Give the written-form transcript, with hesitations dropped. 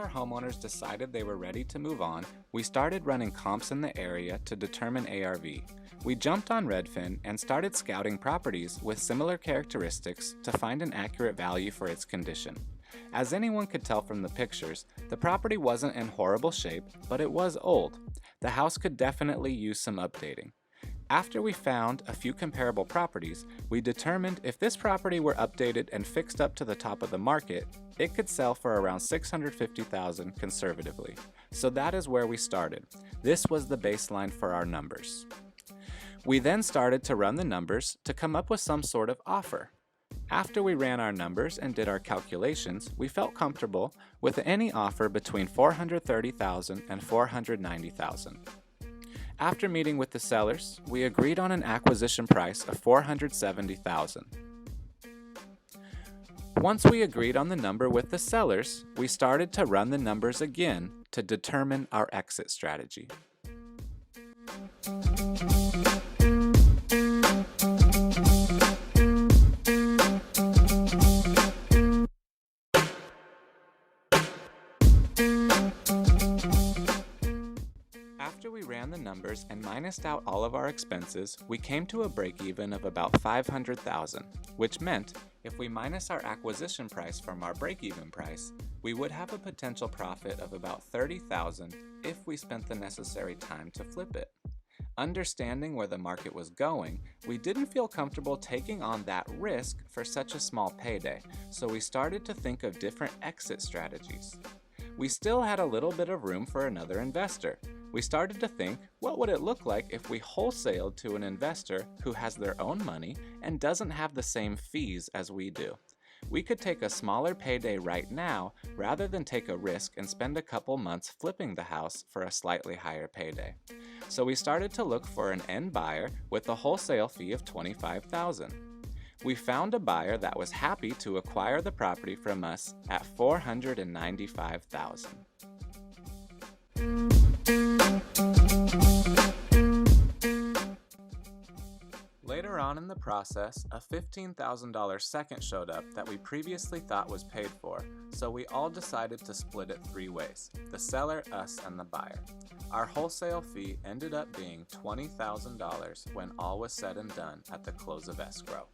our homeowners decided they were ready to move on, we started running comps in the area to determine ARV. We jumped on Redfin and started scouting properties with similar characteristics to find an accurate value for its condition. As anyone could tell from the pictures, the property wasn't in horrible shape, but it was old. The house could definitely use some updating. After we found a few comparable properties, we determined if this property were updated and fixed up to the top of the market, it could sell for around $650,000 conservatively. So that is where we started. This was the baseline for our numbers. We then started to run the numbers to come up with some sort of offer. After we ran our numbers and did our calculations, we felt comfortable with any offer between $430,000 and $490,000. After meeting with the sellers, we agreed on an acquisition price of $470,000. Once we agreed on the number with the sellers, we started to run the numbers again to determine our exit strategy. After we ran the numbers and minused out all of our expenses, we came to a break-even of about $500,000, which meant if we minus our acquisition price from our break-even price, we would have a potential profit of about $30,000 if we spent the necessary time to flip it. Understanding where the market was going, we didn't feel comfortable taking on that risk for such a small payday, so we started to think of different exit strategies. We still had a little bit of room for another investor. We started to think, what would it look like if we wholesaled to an investor who has their own money and doesn't have the same fees as we do? We could take a smaller payday right now rather than take a risk and spend a couple months flipping the house for a slightly higher payday. So we started to look for an end buyer with a wholesale fee of $25,000. We found a buyer that was happy to acquire the property from us at $495,000. Later on in the process, a $15,000 second showed up that we previously thought was paid for, so we all decided to split it 3 ways: the seller, us, and the buyer. Our wholesale fee ended up being $20,000 when all was said and done at the close of escrow.